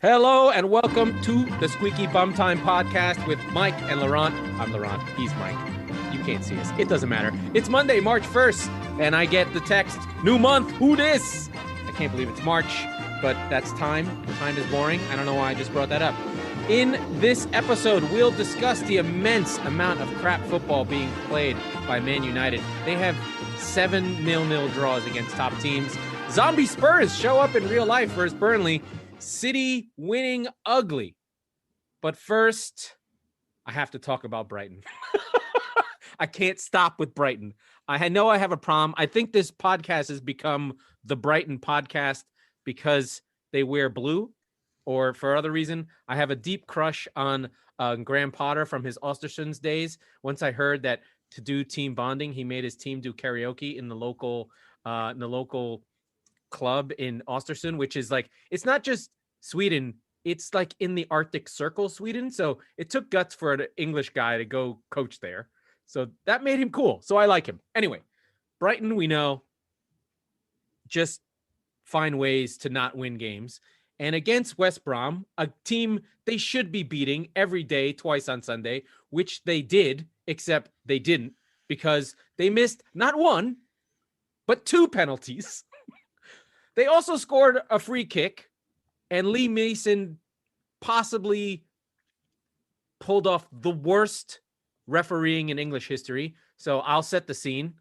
Hello and welcome to the Squeaky Bum Time Podcast with Mike and Laurent. I'm Laurent. He's Mike. You can't see us. It doesn't matter. It's Monday, March 1st, and I get the text, new month, who dis? I can't believe it's March, but that's time. Time is boring. I don't know why I just brought that up. In this episode, we'll discuss the immense amount of crap football being played by Man United. They have 7 0-0 draws against top teams. Zombie Spurs show up in real life versus Burnley. City winning ugly. But first, I have to talk about Brighton. I can't stop with Brighton. I know I have a problem. I think this podcast has become the Brighton podcast because they wear blue or for other reason. I have a deep crush on Graham Potter from his Ostersunds days. Once I heard that to do team bonding, he made his team do karaoke in the local club in Östersund, which is like, it's not just Sweden, it's like in the Arctic Circle, Sweden. So it took guts for an English guy to go coach there. So that made him cool. So I like him. Anyway, Brighton, we know, just find ways to not win games. And against West Brom, a team they should be beating every day, twice on Sunday, which they did, except they didn't because they missed not one, but 2 penalties. They also scored a free kick, and Lee Mason possibly pulled off the worst refereeing in English history. So I'll set the scene.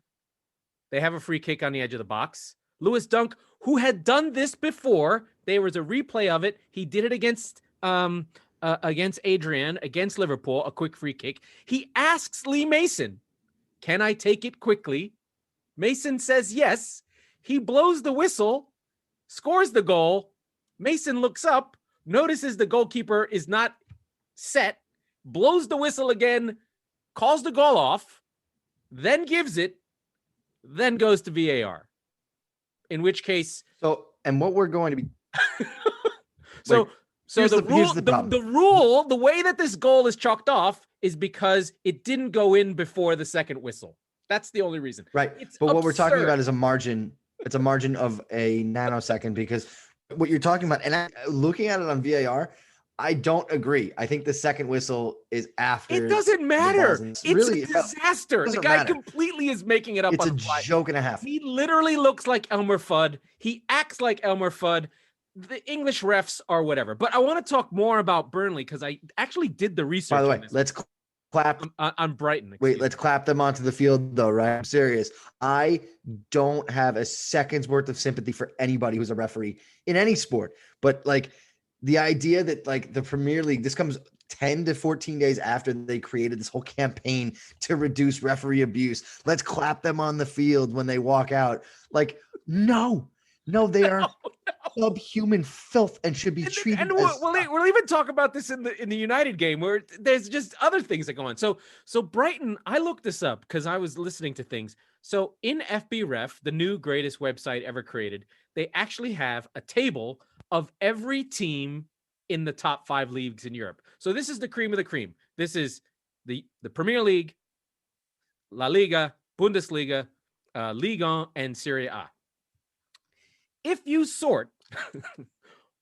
They have a free kick on the edge of the box. Lewis Dunk, who had done this before, there was a replay of it. He did it against Adrian, against Liverpool, a quick free kick. He asks Lee Mason, "Can I take it quickly?" Mason says yes. He blows the whistle, scores the goal. Mason looks up, notices the goalkeeper is not set, blows the whistle again, calls the goal off, then gives it, then goes to VAR. In which case... And what we're going to be... the rule, the way that this goal is chalked off is because it didn't go in before the second whistle. That's the only reason. Right. It's but absurd. What we're talking about is a margin. It's a margin of a nanosecond because what you're talking about, and looking at it on VAR, I don't agree. I think the second whistle is after. It doesn't matter. It's really a disaster. The guy completely is making it up. It's on a the fly. joke and a half. He literally looks like Elmer Fudd. He acts like Elmer Fudd. The English refs are whatever. But I want to talk more about Burnley because I actually did the research. By the way, on this. let's clap on Brighton. Wait, let's clap them onto the field though, right? I'm serious. I don't have a second's worth of sympathy for anybody who's a referee in any sport. But like the idea that like the Premier League, this comes 10 to 14 days after they created this whole campaign to reduce referee abuse. Let's clap them on the field when they walk out. Like, no, they are subhuman filth and should be treated. And we'll even talk about this in the United game where there's just other things that go on. So Brighton, I looked this up because I was listening to things. So in FB Ref, the new greatest website ever created, they actually have a table of every team in the top 5 leagues in Europe. So this is the cream of the cream. This is the Premier League, La Liga, Bundesliga, Ligue 1, and Serie A. If you sort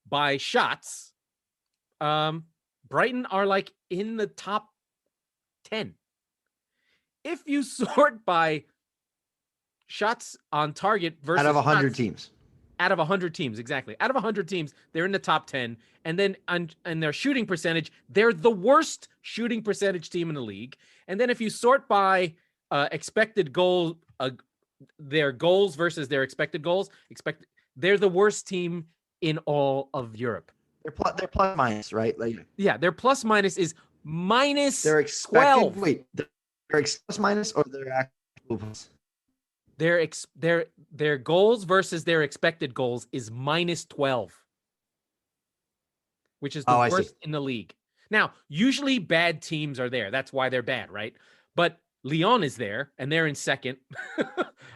by shots, Brighton are like in the top 10. If you sort by shots on target versus out of 100 teams. Out of 100 teams, exactly. Out of 100 teams, they're in the top 10. And then on their shooting percentage, they're the worst shooting percentage team in the league. And then if you sort by expected goal, their goals versus their expected goals, they're the worst team in all of Europe. They're plus minus, right? Like, yeah, their plus minus is minus they're expected. 12. Wait, they're plus minus or they're actual plus? Their goals versus their expected goals is minus 12, which is the worst in the league. Now, usually bad teams are there. That's why they're bad, right? But Lyon is there, and they're in second.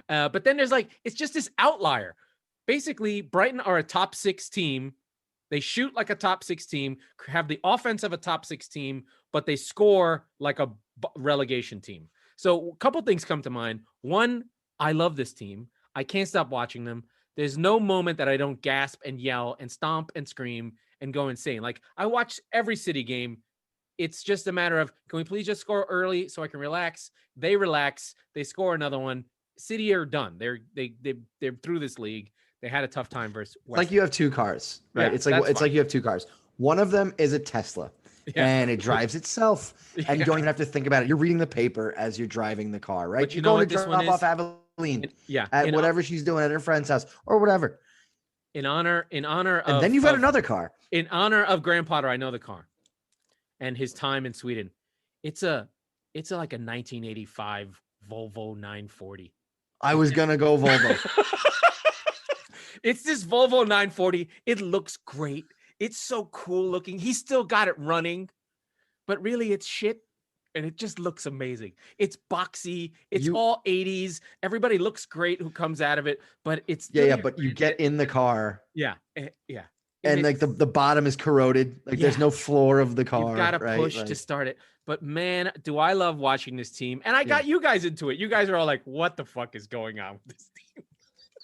But then there's it's just this outlier. Basically, Brighton are a top 6 team. They shoot like a top 6 team, have the offense of a top 6 team, but they score like a relegation team. So a couple things come to mind. One, I love this team. I can't stop watching them. There's no moment that I don't gasp and yell and stomp and scream and go insane. Like, I watch every City game. It's just a matter of, can we please just score early so I can relax? They relax. They score another one. City are done. They're through this league. They had a tough time versus West. Like you have two cars, right? Yeah, it's like you have two cars. One of them is a Tesla. Yeah. And it drives itself, and you don't even have to think about it. You're reading the paper as you're driving the car, right? You're going to drop off Aveline at whatever she's doing at her friend's house or whatever. In honor and of, then you've got another car. In honor of Graham Potter, I know the car and his time in Sweden. It's like a 1985 Volvo 940. I was gonna go Volvo. It's this Volvo 940. It looks great. It's so cool looking. He's still got it running, but really it's shit. And it just looks amazing. It's boxy. It's all 80s. Everybody looks great who comes out of it, but it's but you get in the car. Yeah. And like the bottom is corroded. Like there's no floor of the car. You've got to push to start it. But man, do I love watching this team. And I got you guys into it. You guys are all like, what the fuck is going on with this team?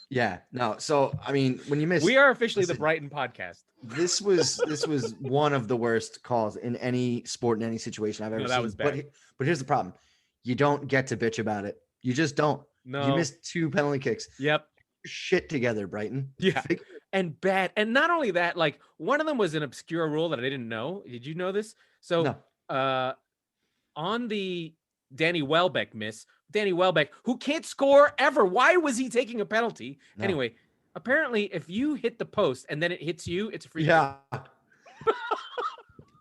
Yeah, no. So, I mean, when you miss, we are officially the Brighton podcast. This was one of the worst calls in any sport, in any situation I've ever seen. That was bad. But here's the problem. You don't get to bitch about it. You just don't. No. You missed 2 penalty kicks. Yep. Shit together, Brighton. Yeah. And bad. And not only that, like one of them was an obscure rule that I didn't know. Did you know this? So on the Danny Welbeck miss, Danny Welbeck, who can't score ever. Why was he taking a penalty? No. Anyway, apparently if you hit the post and then it hits you, it's a free kick.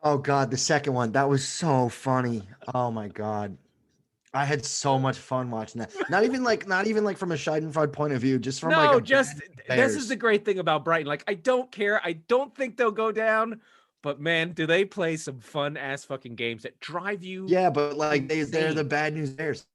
Oh God, the second one. That was so funny. Oh my God. I had so much fun watching that. Not even like from a Schadenfreude point of view, just from this is the great thing about Brighton. Like, I don't care. I don't think they'll go down, but man, do they play some fun ass fucking games that drive you. Yeah, but like they're the bad news bears.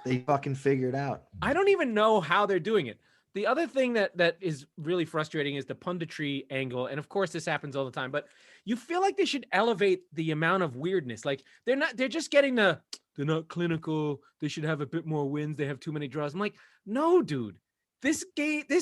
They fucking figured out. I don't even know how they're doing it. The other thing that is really frustrating is the punditry angle. And of course this happens all the time, but you feel like they should elevate the amount of weirdness. Like they're just getting they're not clinical. They should have a bit more wins. They have too many draws. I'm like, no, dude, this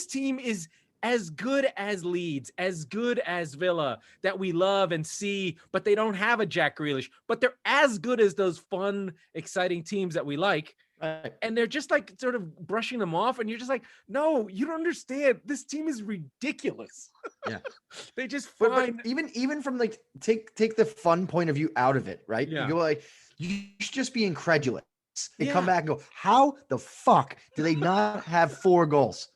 team is as good as Leeds, as good as Villa that we love and see, but they don't have a Jack Grealish, but they're as good as those fun, exciting teams that we like. Right. And they're just like sort of brushing them off. And you're just like, no, you don't understand. This team is ridiculous. Yeah. They just find but even from like, take the fun point of view out of it. Right. Yeah. You go like, you should just be incredulous and come back and go, how the fuck do they not have 4 goals?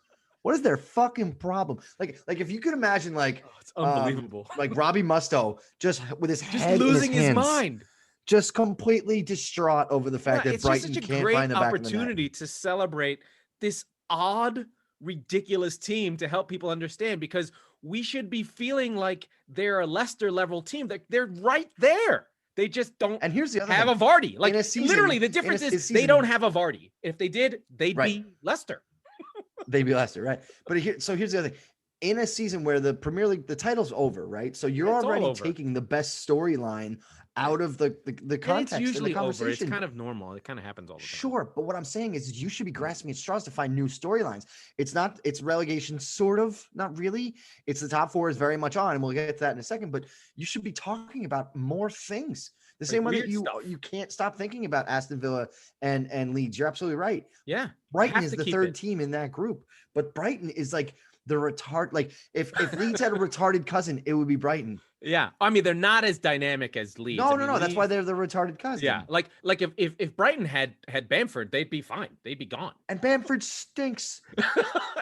What is their fucking problem? Like if you could imagine it's unbelievable. Like Robbie Mustoe just with his head losing in his hands, mind. Just completely distraught over the fact that Brighton can't find the back of the net. It's just a great opportunity to celebrate this odd, ridiculous team to help people understand, because we should be feeling like they're a Leicester level team. Like they're right there. They just don't and here's the other have thing. a Vardy. Like season, literally the difference is they don't have a Vardy. If they did, they'd be Leicester. They'd be Leicester, right? But here's the other thing. In a season where the Premier League, the title's over, right? So you're already taking the best storyline out of the context. It's usually and the conversation. Over. It's kind of normal. It kind of happens all the time. Sure, but what I'm saying is you should be grasping at straws to find new storylines. It's relegation, sort of, not really. It's the top 4 is very much on, and we'll get to that in a second. But you should be talking about more things. The same way that you can't stop thinking about Aston Villa and Leeds. You're absolutely right. Yeah, Brighton is the third team in that group, but Brighton is like the retard. Like if Leeds had a retarded cousin, it would be Brighton. Yeah, I mean they're not as dynamic as Leeds. No. Leeds, That's why they're the retarded cousin. Yeah, like if Brighton had Bamford, they'd be fine. They'd be gone. And Bamford stinks,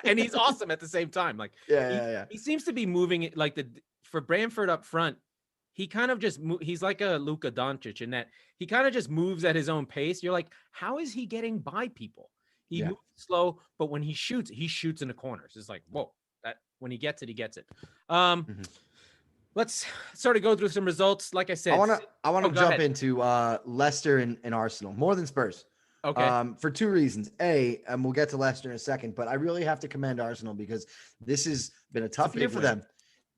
and he's awesome at the same time. Like he seems to be moving it like for Bamford up front. He kind of just he's like a Luka Doncic in that he kind of just moves at his own pace. You're like, how is he getting by people? He moves slow, but when he shoots in the corners. It's like, whoa, that when he gets it, he gets it. Let's sort of go through some results. Like I said, I want to jump into Leicester and Arsenal more than Spurs. Okay. For 2 reasons. A, and we'll get to Leicester in a second, but I really have to commend Arsenal because this has been a tough year for them.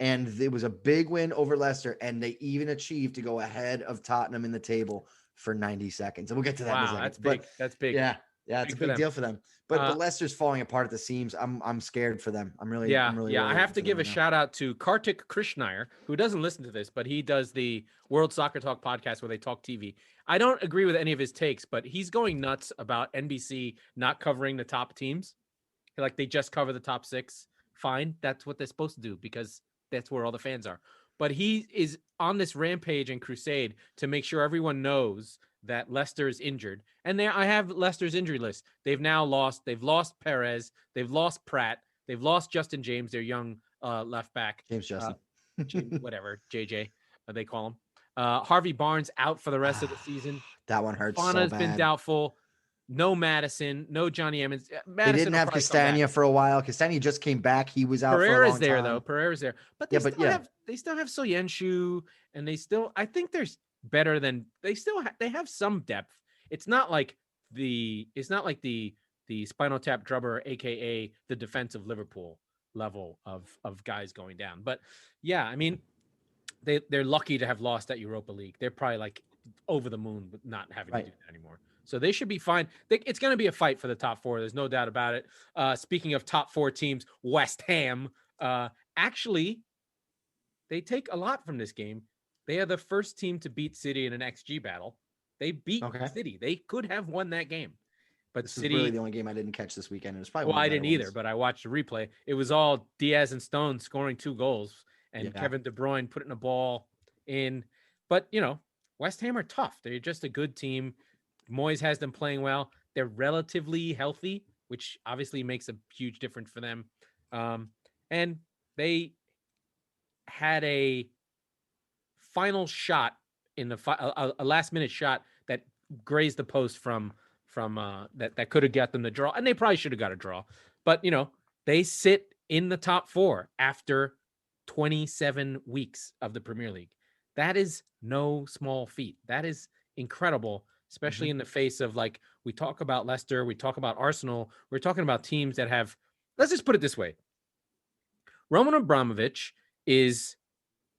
And it was a big win over Leicester, and they even achieved to go ahead of Tottenham in the table for 90 seconds. And we'll get to that in a second. That's big. That's big. Yeah. Yeah, it's Big a for big them. deal for them. But Leicester's falling apart at the seams. I'm scared for them. I'm really I worried have to for give them a now. shout out to Kartik Krishnaiyer, who doesn't listen to this, but he does the World Soccer Talk podcast where they talk TV. I don't agree with any of his takes, but he's going nuts about NBC not covering the top teams. Like they just cover the top 6. Fine, that's what they're supposed to do because that's where all the fans are. But he is on this rampage and crusade to make sure everyone knows that Leicester is injured. And there, I have Leicester's injury list. They've lost Perez, they've lost Pratt, they've lost Justin James, their young left back. James Justin. Whatever, JJ, they call him. Harvey Barnes out for the rest of the season. That one hurts Fana's so bad. been doubtful. No Madison, no Johnny Emmons. Madison they didn't have Castagna for a while. Castagna just came back. He was out for a long there time. though. Pereira's there, but they still have Soyuncu, and I think they're better than they have some depth. It's not like the Spinal Tap Drubber, aka the defensive Liverpool level of guys going down. But yeah, I mean, they're lucky to have lost that Europa League. They're probably like over the moon with not having to do that anymore. So they should be fine. It's going to be a fight for the top 4. There's no doubt about it. Speaking of top 4 teams, West Ham, actually, they take a lot from this game. They are the first team to beat City in an XG battle. They beat City. They could have won that game. But this City, is really the only game I didn't catch this weekend. It was probably I didn't either, but I watched the replay. It was all Diaz and Stone scoring 2 goals and Kevin De Bruyne putting a ball in. But, West Ham are tough. They're just a good team. Moyes has them playing well. They're relatively healthy, which obviously makes a huge difference for them. And they had a final shot in the a last-minute shot that grazed the post from that could have got them the draw, and they probably should have got a draw. But they sit in the top 4 after 27 weeks of the Premier League. That is no small feat. That is incredible. Especially in the face of, like, we talk about Leicester, we talk about Arsenal, we're talking about teams that have, let's just put it this way. Roman Abramovich is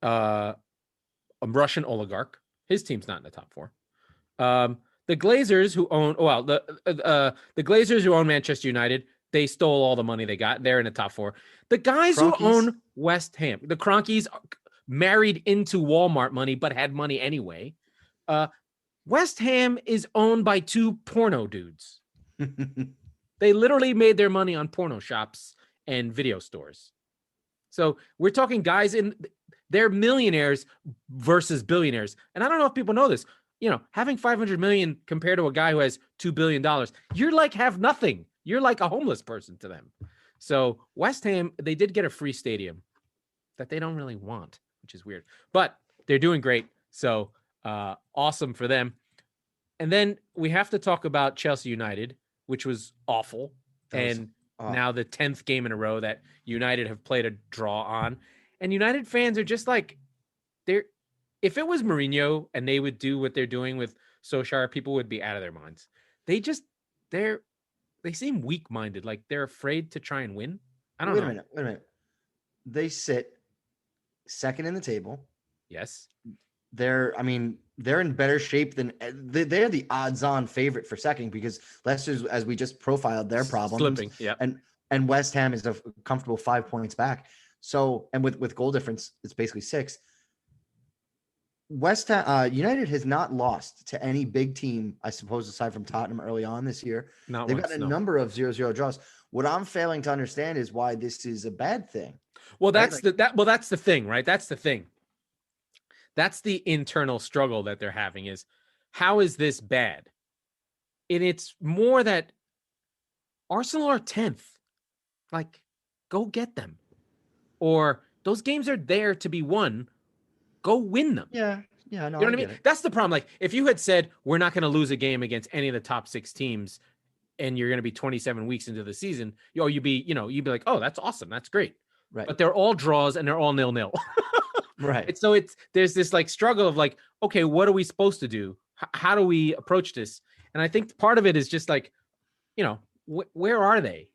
a Russian oligarch. His team's not in the top 4. The Glazers who own, the Glazers who own Manchester United, they stole all the money they got. They're in the top 4. The guys who own West Ham, the Cronkies, married into Walmart money, but had money anyway. West Ham is owned by 2 porno dudes. They literally made their money on porno shops and video stores. So we're talking guys they're millionaires versus billionaires. And I don't know if people know this, having 500 million compared to a guy who has $2 billion, you're like have nothing. You're like a homeless person to them. So West Ham, they did get a free stadium that they don't really want, which is weird, but they're doing great. So awesome for them. And then we have to talk about Chelsea United, which was awful. Now the 10th game in a row that United have played a draw on. And United fans are just like, if it was Mourinho and they would do what they're doing with Solskjaer, people would be out of their minds. They seem weak-minded. Like they're afraid to try and win. I don't know. Wait a minute. They sit second in the table. Yes. They're in better shape than they're the odds-on favorite for second because Leicester's, as we just profiled, their problems. Slipping, yeah. And West Ham is a comfortable 5 points back. So, and with goal difference, it's basically 6. West Ham United has not lost to any big team, I suppose, aside from Tottenham early on this year. They've got a number of 0-0 draws. What I'm failing to understand is why this is a bad thing. Well, that's that's the thing, right? That's the thing. That's the internal struggle that they're having is how is this bad? And it's more that Arsenal are 10th. Like, go get them. Or those games are there to be won. Go win them. Yeah. No, you know what I mean? That's the problem. Like, if you had said, we're not going to lose a game against any of the top 6 teams and you're going to be 27 weeks into the season, you'd be like, oh, that's awesome. That's great. Right. But they're all draws and they're all 0-0. Right. And so there's this like struggle of like, okay, what are we supposed to do? How do we approach this? And I think part of it is just like, where are they?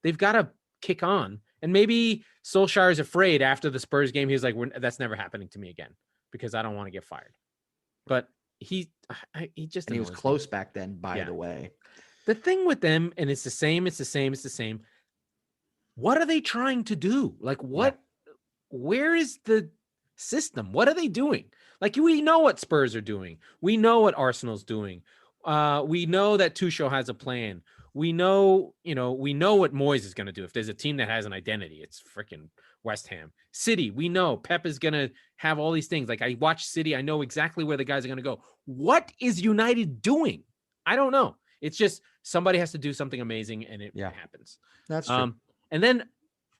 They've got to kick on. And maybe Solskjaer is afraid after the Spurs game. He was like, that's never happening to me again because I don't want to get fired. But he just, and he was close back then, by the way. The thing with them, and it's the same. What are they trying to do? Like what? Yeah. Where is the system? What are they doing? Like we know what Spurs are doing. We know what Arsenal's doing. We know that Tuchel has a plan. We know what Moyes is going to do. If there's a team that has an identity, it's freaking West Ham. City, we know Pep is going to have all these things. Like I watch City, I know exactly where the guys are going to go. What is United doing? I don't know. It's just somebody has to do something amazing, and it happens. That's true. And then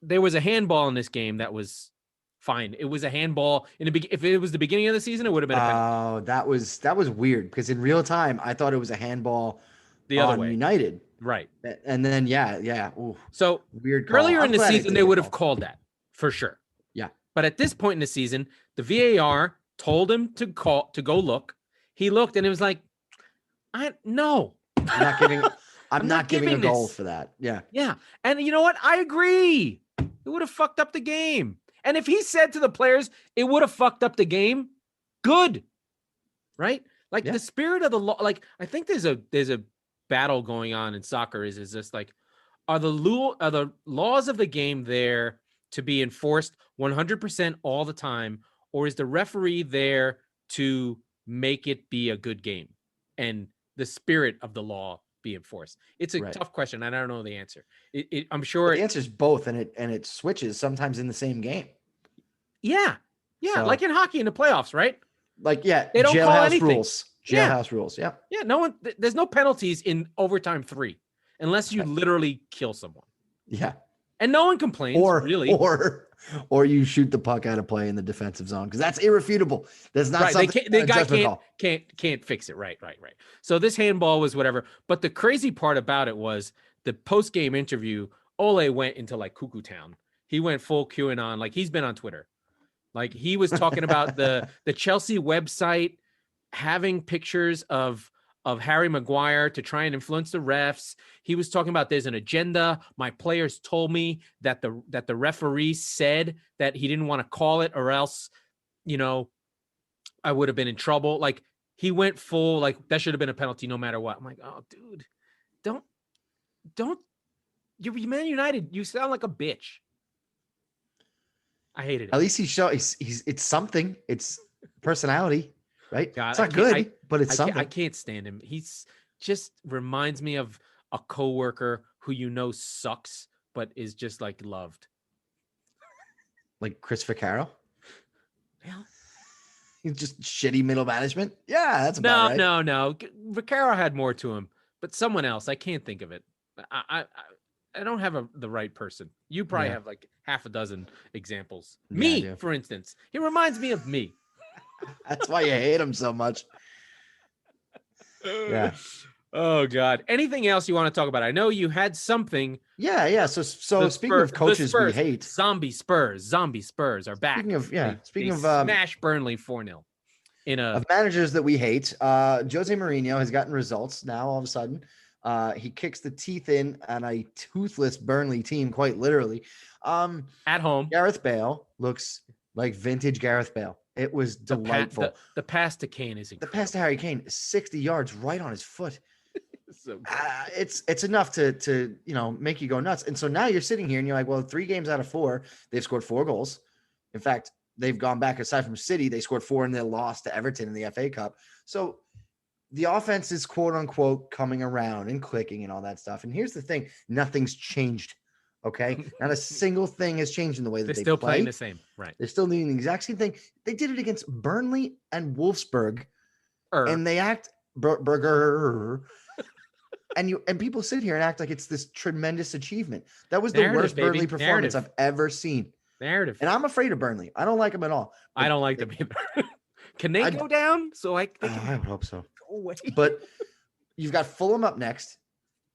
there was a handball in this game that was fine. It was a handball if it was the beginning of the season, it would have been a penalty. Oh, that was weird because in real time, I thought it was a handball the other way. United. Right. And then, yeah. Ooh, so weird call. Earlier in the season, they would have called that for sure. Yeah. But at this point in the season, the VAR told him to go look. He looked and it was like, no. I'm not giving a goal for that. Yeah. Yeah. And you know what? I agree. It would have fucked up the game. And if he said to the players, it would have fucked up the game, good. Right? Like the spirit of the law. Like I think there's a battle going on in soccer is just like, are the laws of the game there to be enforced 100% all the time? Or is the referee there to make it be a good game and the spirit of the law be enforced? It's a tough question. And I don't know the answer. I'm sure the answer is both. And it switches sometimes in the same game. Yeah. Yeah. So, like in hockey in the playoffs, right? Like, yeah. They don't call anything. Rules. Jailhouse rules. Yeah. Yeah. There's no penalties in overtime 3 unless you literally kill someone. Yeah. And no one complains, really. Or you shoot the puck out of play in the defensive zone because that's irrefutable. There's not something can't fix it. Right. So this handball was whatever. But the crazy part about it was the post-game interview, Ole went into like cuckoo town. He went full QAnon. Like he's been on Twitter. Like he was talking about the Chelsea website having pictures of Harry Maguire to try and influence the refs. He was talking about there's an agenda. My players told me that the referee said that he didn't want to call it or else, I would have been in trouble. Like he went full, like that should have been a penalty no matter what. I'm like, oh dude, don't you're Man United. You sound like a bitch. I hated it. At least it's something. It's personality. Right? God, it's not good, but it's something. I can't stand him. He's just reminds me of a coworker who sucks, but is just like loved. Like Chris Vaccaro? Yeah. He's just shitty middle management? Yeah, that's about right. No. Vaccaro had more to him, but someone else. I can't think of it. I don't have the right person. You probably have like half a dozen examples. Yeah, me, for instance. He reminds me of me. That's why you hate him so much. Yeah. Oh God. Anything else you want to talk about? I know you had something. Yeah. So speaking of coaches we hate, Zombie Spurs are back. Speaking of smash Burnley 4-0 of managers that we hate. Jose Mourinho has gotten results now. All of a sudden, he kicks the teeth in on a toothless Burnley team, quite literally. At home, Gareth Bale looks like vintage Gareth Bale. It was delightful. The pass to Kane is incredible. The pass to Harry Kane, 60 yards right on his foot. So it's enough to make you go nuts. And so now you're sitting here and you're like, well, 3 games out of 4, they've scored 4 goals. In fact, they've gone back aside from City. They scored 4 in their loss to Everton in the FA Cup. So the offense is quote unquote coming around and clicking and all that stuff. And here's the thing. Nothing's changed. Okay. Not a single thing has changed in the way that they're still playing the same. Right. They're still doing the exact same thing. They did it against Burnley and Wolfsburg. And they act burger. and people sit here and act like it's this tremendous achievement. That was the worst Burnley performance I've ever seen. Narrative. And I'm afraid of Burnley. I don't like them at all. I don't like them either. Can they go down? So I would hope so. Go away. But you've got Fulham up next.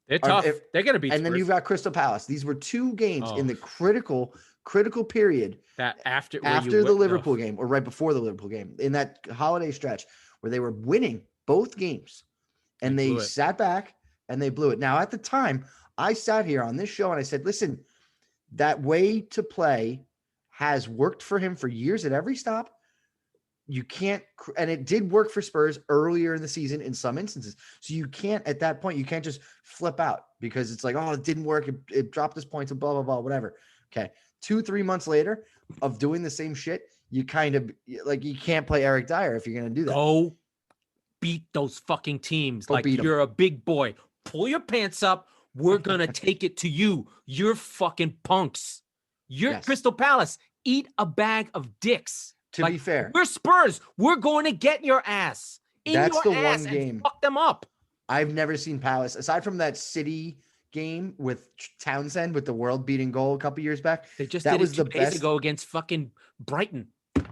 They're tough. They're going to beat And then you've got Crystal Palace. These were 2 games in the critical period that after the Liverpool game or right before the Liverpool game in that holiday stretch where they were winning both games and they sat back and they blew it. Now, at the time, I sat here on this show and I said, listen, that way to play has worked for him for years at every stop. you can't, and it did work for Spurs earlier in the season in some instances. So you can't, at that point, you can't just flip out because it's like, oh, it didn't work. It dropped us points and blah, blah, blah, whatever. Okay. 2-3 months later of doing the same shit, you kind of like, you can't play Eric Dyer if you're going to do that. Go beat those fucking teams. Go like you're a big boy. Pull your pants up. We're going to take it to you. You're fucking punks. You're Crystal Palace. Eat a bag of dicks. To be fair, we're Spurs. We're going to get your ass. That's the one game. And fuck them up. I've never seen Palace, aside from that City game with Townsend with the world-beating goal a couple years back. They just did it 2 days ago against fucking Brighton.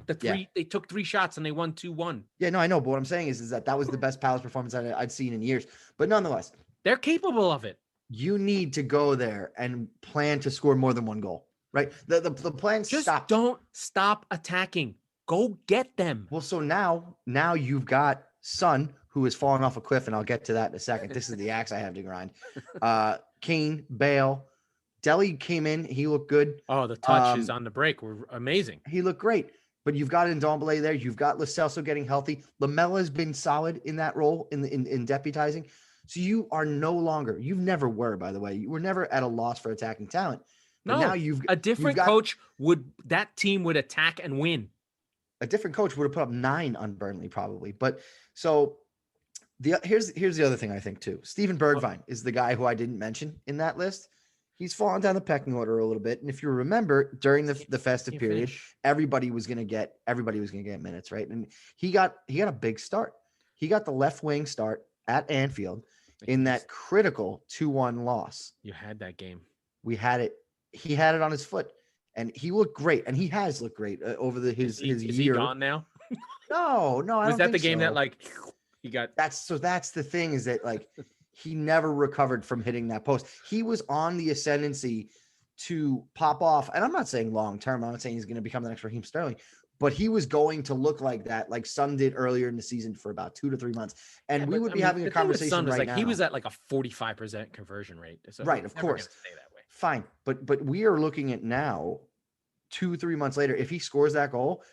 They took 3 shots and they won 2-1. Yeah, no, I know. But what I'm saying is that was the best Palace performance I'd seen in years. But nonetheless, they're capable of it. You need to go there and plan to score more than 1 goal, right? The plan just stops. Don't stop attacking. Go get them. Well, so now you've got Son, who is falling off a cliff, and I'll get to that in a second. This is the axe I have to grind. Kane, Bale, Dele came in. He looked good. Oh, the touches on the break were amazing. He looked great. But you've got Ndombele there. You've got Lo Celso getting healthy. Lamela has been solid in that role in deputizing. So you are no longer. You never were, by the way. You were never at a loss for attacking talent. But now a different coach that team would attack and win. A different coach would have put up 9 on Burnley probably. But so here's the other thing I think too. Steven Bergwijn is the guy who I didn't mention in that list. He's fallen down the pecking order a little bit. And if you remember during the festive period, everybody was going to get minutes, right? And he got a big start. He got the left wing start at Anfield in that critical 2-1 loss. You had that game. We had it. He had it on his foot. And he looked great, and he has looked great over his year. Is he gone now? No, I don't Was that think the game so. that he got? That's the thing is that he never recovered from hitting that post. He was on the ascendancy to pop off, and I'm not saying long term. I'm not saying he's going to become the next Raheem Sterling, but he was going to look like that, like Son did earlier in the season for about 2 to 3 months, and we would be having a conversation right now. He was at like a 45% conversion rate, so right? Of course, stay that way. Fine, but we are looking at now, 2-3 months later, if he scores that goal,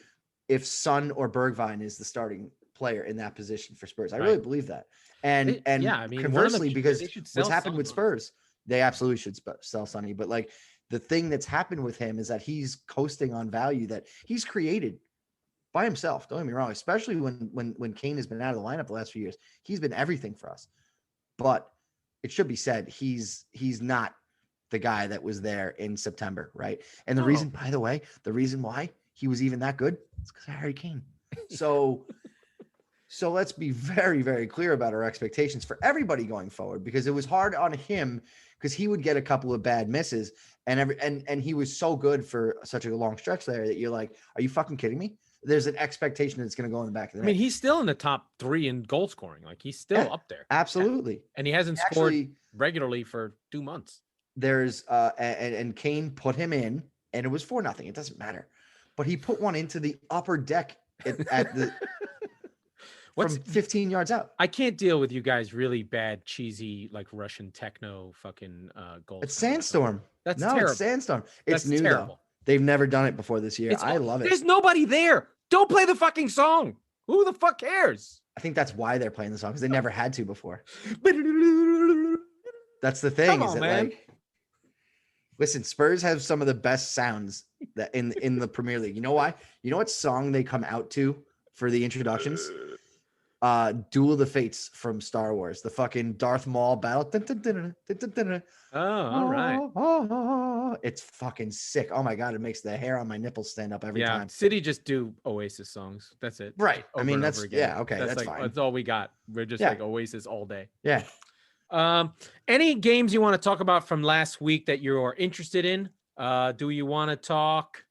if Son or Bergwijn is the starting player in that position for Spurs, I really believe that. And conversely, because what's happened with Spurs, they absolutely should sell Sonny. But like the thing that's happened with him is that he's coasting on value that he's created by himself. Don't get me wrong, especially when Kane has been out of the lineup the last few years, he's been everything for us. But it should be said, he's not the guy that was there in September, right? And the reason, by the way, why he was even that good is because of Harry Kane. So let's be very, very clear about our expectations for everybody going forward, because it was hard on him because he would get a couple of bad misses and he was so good for such a long stretch there that you're like, are you fucking kidding me? There's an expectation that it's going to go in the back of the net. I mean, he's still in the top 3 in goal scoring. Like he's still up there. Absolutely. And he hasn't scored regularly for 2 months. There's and Kane put him in and it was 4-0. It doesn't matter. But he put one into the upper deck at the from 15 yards out. I can't deal with you guys really bad, cheesy, like Russian techno fucking goals. It's Sandstorm. That's terrible. It's Sandstorm. It's new terrible. though. They've never done it before this year. I love it. There's nobody there. Don't play the fucking song. Who the fuck cares? I think that's why they're playing the song, because they never had to before. That's the thing. Come on, man. Listen, Spurs have some of the best sounds that in the Premier League. You know why? You know what song they come out to for the introductions? Duel of the Fates from Star Wars, the fucking Darth Maul battle. Oh, all right. It's fucking sick. Oh my god, it makes the hair on my nipples stand up every time. City just do Oasis songs. That's it. Right. I mean, that's okay. That's fine. That's all we got. We're just like Oasis all day. Yeah. Any games you want to talk about from last week that you're interested in? Do you want to talk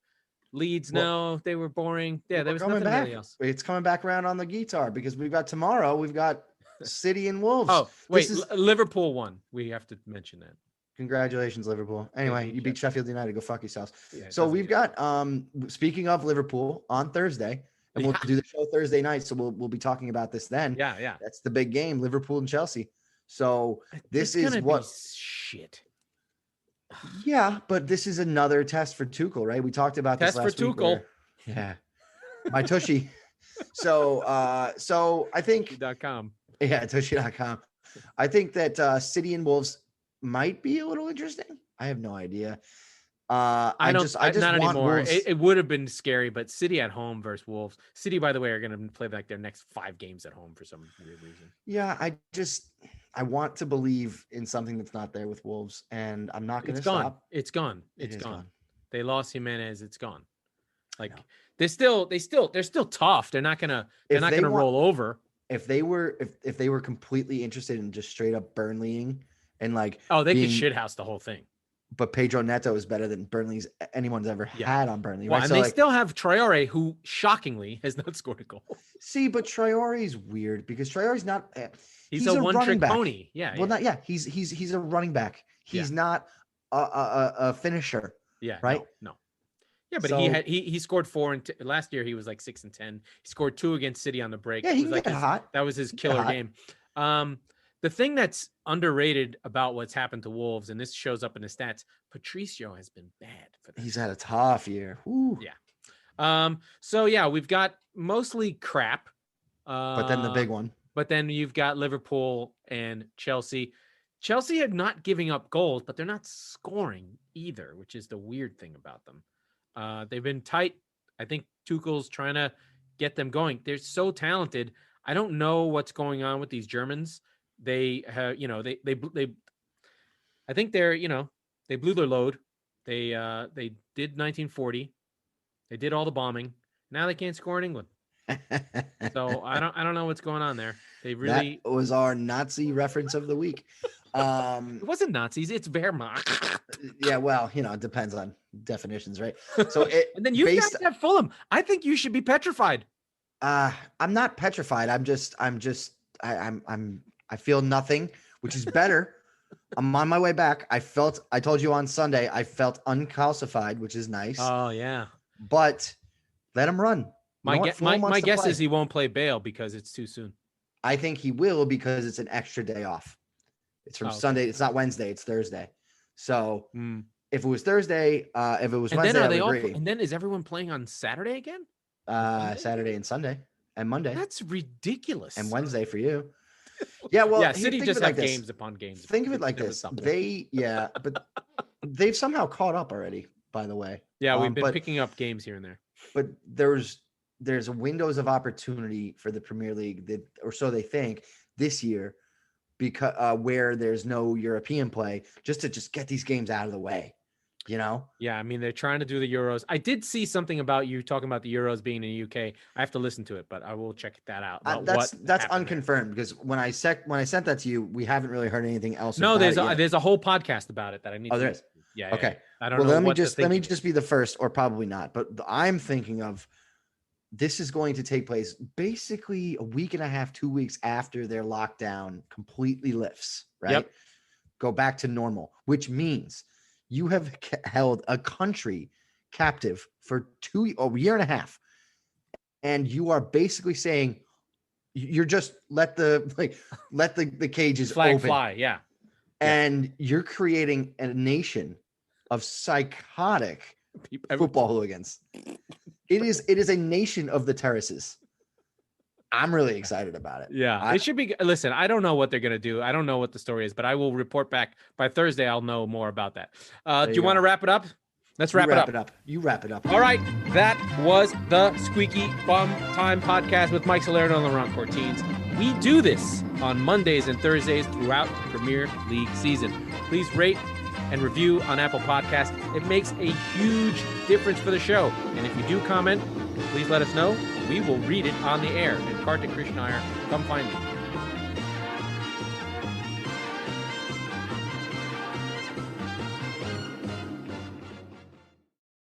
Leeds? No, they were boring. Yeah, there was nothing really else. It's coming back around on the guitar because we've got City and Wolves. Oh, wait, Liverpool won. We have to mention that. Congratulations, Liverpool. Anyway, you beat Sheffield United. Go fuck yourselves. Yeah, so we've got, speaking of Liverpool, on Thursday, and we'll do the show Thursday night, so we'll be talking about this then. Yeah. That's the big game, Liverpool and Chelsea. So this is what shit. Yeah, but this is another test for Tuchel, right? We talked about this last week. Test for Tuchel. Yeah. My tushy. So I think .com. Yeah, Toshi.com. I think that City and Wolves might be a little interesting. I have no idea. I just not want anymore. Wolves. It would have been scary, but City at home versus Wolves. City, by the way, are going to play like their next 5 games at home for some weird reason. Yeah, I want to believe in something that's not there with Wolves, and I'm not going to stop. It's gone. It's gone. They lost Jimenez. It's gone. Like they're still tough. They're not gonna roll over. If they were completely interested in just straight up Burnleying and like they could shithouse the whole thing. But Pedro Neto is better than anyone's ever had on Burnley. Well, right? And they still have Traore, who shockingly has not scored a goal. See, but Traore's weird because Traore's not. He's a one-trick pony. Yeah. Well, not He's a running back. He's not a finisher. Yeah. Right. No. Yeah, but he scored 4 and last year he was like 6 and 10. He scored 2 against City on the break. Yeah, he can get hot. That was his killer game. The thing that's underrated about what's happened to Wolves, and this shows up in the stats, Patricio has been bad for them. He's had a tough year. Woo. Yeah. So yeah, we've got mostly crap. But then the big one. But then you've got Liverpool and Chelsea. Chelsea are not giving up goals, but they're not scoring either, which is the weird thing about them. They've been tight. I think Tuchel's trying to get them going. They're so talented. I don't know what's going on with these Germans. They have, I think they're, they blew their load. They did 1940. They did all the bombing. Now they can't score in England. So I don't know what's going on there. They really. That was our Nazi reference of the week. It wasn't Nazis. It's Wehrmacht. Yeah, well, it depends on definitions, right? So and then you guys have Fulham. I think you should be petrified. I'm not petrified. I feel nothing, which is better. I'm on my way back. I told you on Sunday, I felt uncalcified, which is nice. Oh yeah. But let him run. My guess is he won't play Bale because it's too soon. I think he will because it's an extra day off. It's from Sunday. It's not Wednesday. It's Thursday. So if it was Thursday, if it was Wednesday, I would agree. And then is everyone playing on Saturday again? Saturday and Sunday and Monday. That's ridiculous. And Wednesday for you. Yeah, well, yeah, City just have games upon games. Think of it like this. But they've somehow caught up already, by the way. Yeah, we've been picking up games here and there. But there's windows of opportunity for the Premier League or so they think this year, because where there's no European play, just to get these games out of the way. Yeah, I mean, they're trying to do the Euros. I did see something about you talking about the Euros being in the UK. I have to listen to it, but I will check that out. That's unconfirmed because when I sent that to you, we haven't really heard anything else. No, there's a whole podcast about it that I need to listen to. Yeah. Okay. Yeah. I don't know. Let me just be the first, or probably not, but I'm thinking of this is going to take place basically a week and a half, 2 weeks after their lockdown completely lifts, right? Yep. Go back to normal, which means you have held a country captive for a year and a half. And you are basically saying you're just let the cages flag open. Fly. Yeah. And you're creating a nation of psychotic football hooligans. It is a nation of the terraces. I'm really excited about it. Yeah, it should be. Listen, I don't know what they're going to do. I don't know what the story is, but I will report back by Thursday. I'll know more about that. Do you want to wrap it up? Let's wrap it up. You wrap it up. All right. That was the Squeaky Bum Time Podcast with Mike Salerno and Laurent Cortines. We do this on Mondays and Thursdays throughout the Premier League season. Please rate and review on Apple Podcasts. It makes a huge difference for the show. And if you do comment, please let us know. We will read it on the air. And Kartik Krishnaiyer, come find me.